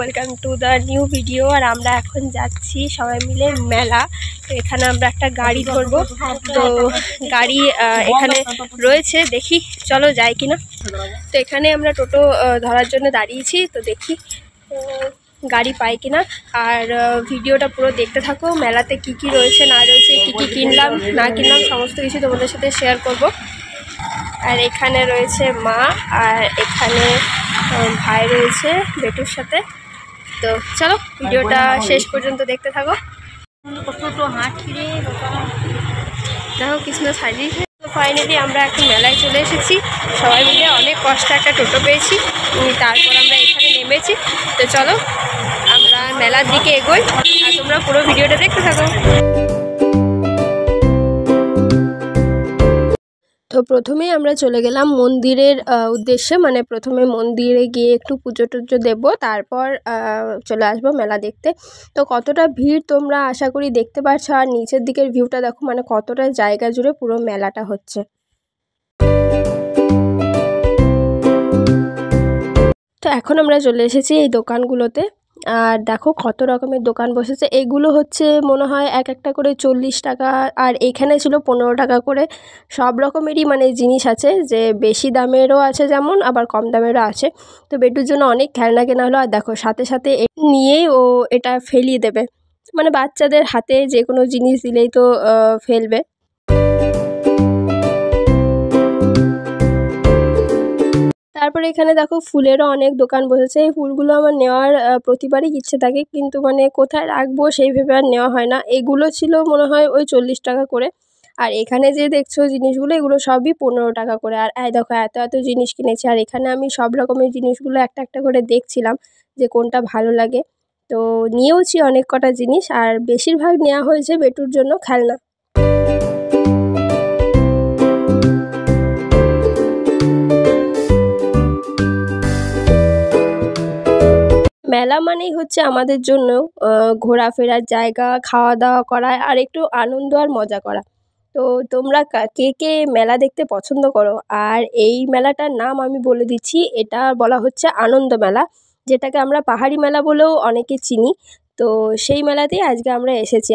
Welcome to the new video. আর আমরা এখন যাচ্ছি সবাই মিলে মেলা। তো এখানে আমরা একটা গাড়ি ধরবো, তো গাড়ি এখানে রয়েছে, দেখি চলো যাই কিনা। তো এখানে আমরা টোটো ধরার জন্য দাঁড়িয়েছি, তো দেখি গাড়ি পাই কিনা। আর ভিডিওটা পুরো দেখতে থাকো, মেলাতে কি কি রয়েছে না রয়েছে, কি কি কিনলাম না কিনলাম সমস্ত কিছু তোমাদের সাথে শেয়ার করব। আর এখানে রয়েছে মা, আর এখানে ভাই রয়েছে বেটুর সাথে। তো চলো ভিডিওটা শেষ পর্যন্ত দেখতে থাকো। দেখো কৃষ্ণ সাজিয়েছে। তো ফাইনালি আমরা এখন মেলায় চলে এসেছি সবাই মিলে, অনেক কষ্টে একটা টোটো পেয়েছি, তারপর আমরা এখানে নেমেছি। তো চলো আমরা মেলার দিকে এগোই, আর তোমরা পুরো ভিডিওটা দেখতে থাকো। তো প্রথমেই আমরা চলে গেলাম মন্দিরের উদ্দেশ্যে, মানে প্রথমে মন্দিরে গিয়ে একটু পুজো টুজো দেবো, তারপর চলে আসবো মেলা দেখতে। তো কতটা ভিড় তোমরা আশা করি দেখতে পাচ্ছ, আর নিচের দিকের ভিউটা দেখো, মানে কতটা জায়গা জুড়ে পুরো মেলাটা হচ্ছে। তো এখন আমরা চলে এসেছি এই দোকানগুলোতে, আর দেখো কত রকমের দোকান বসেছে। এগুলো হচ্ছে মনে হয় এক একটা করে 40 টাকা, আর এখানে ছিল 15 টাকা করে। সব রকমেরই মানে জিনিস আছে, যে বেশি দামেরও আছে যেমন, আবার কম দামেরও আছে। তো বেটুর জন্য অনেক খেলনা কেনা হলো, আর দেখো সাথে সাথে নিয়েই ও এটা ফেলিয়ে দেবে, মানে বাচ্চাদের হাতে যে কোনো জিনিস দিলেই তো ফেলবে। তারপরে এখানে দেখো ফুলেরও অনেক দোকান বসেছে। এই ফুলগুলো আমার নেওয়ার প্রতিবারই ইচ্ছে থাকে, কিন্তু মানে কোথায় রাখবো সেই ভেবে আর নেওয়া হয় না। এগুলো ছিল মনে হয় ওই 40 টাকা করে, আর এখানে যে দেখছো জিনিসগুলো এগুলো সবই 15 টাকা করে। আর এই দেখো এত এত জিনিস কিনেছি, আর এখানে আমি সব রকমের জিনিসগুলো একটা একটা করে দেখছিলাম যে কোনটা ভালো লাগে। তো নিয়েওছি অনেক কটা জিনিস, আর বেশিরভাগ নেওয়া হয়েছে বেটুর জন্য খেলনা। মেলা মানেই হচ্ছে আমাদের জন্য ঘোরাফেরার জায়গা, খাওয়া দাওয়া করা, আর একটু আনন্দ আর মজা করা। তো তোমরা কে কে মেলা দেখতে পছন্দ করো? আর এই মেলাটার নাম আমি বলে দিচ্ছি, এটা বলা হচ্ছে আনন্দ মেলা, যেটাকে আমরা পাহাড়ি মেলা বলেও অনেকে চিনি। তো সেই মেলাতেই আজকে আমরা এসেছি।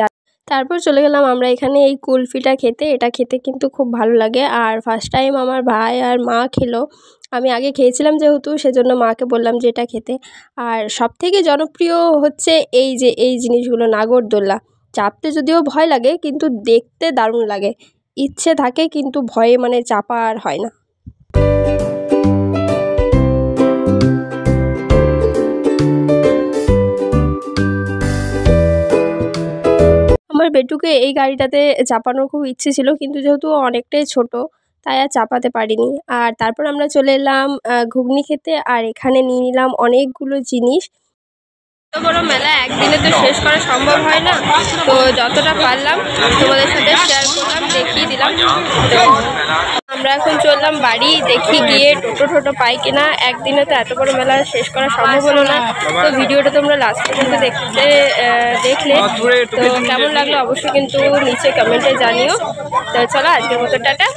তারপর চলে গেলাম আমরা এখানে এই কুলফিটা খেতে। এটা খেতে কিন্তু খুব ভালো লাগে, আর ফার্স্ট টাইম আমার ভাই আর মা খেলো। আমি আগে খেয়েছিলাম যেহেতু, সেজন্য মাকে বললাম যে এটা খেতে। আর সবথেকে জনপ্রিয় হচ্ছে এই জিনিসগুলো, নাগরদোল্লা। চাপতে যদিও ভয় লাগে, কিন্তু দেখতে দারুণ লাগে। ইচ্ছে থাকে কিন্তু ভয়ে মানে চাপা আর হয় না। আমার বেটুকে এই গাড়িটাতে চাপানোর খুব ইচ্ছে ছিল, কিন্তু যেহেতু অনেকটাই ছোট তাই আর চাপাতে পারিনি। আর তারপর আমরা চলে এলাম ঘুগনি খেতে, আর এখানে নিয়ে নিলাম অনেকগুলো জিনিস। এত বড় মেলা একদিনে তো শেষ করা সম্ভব হয় না, তো যতটা পারলাম তোমাদের সাথে শেয়ার করলাম, দেখিয়ে দিলাম। তো আমরা এখন চললাম বাড়ি, দেখি গিয়ে টোটো পাই কিনা। একদিনে তো এত বড় মেলা শেষ করা সম্ভব হলো না। তো ভিডিওটা তোমরা লাস্ট পর্যন্ত দেখলে তো কেমন লাগলো অবশ্যই কিন্তু নিচে কমেন্টে জানিও। তো চলো আজকের মতো টাটা।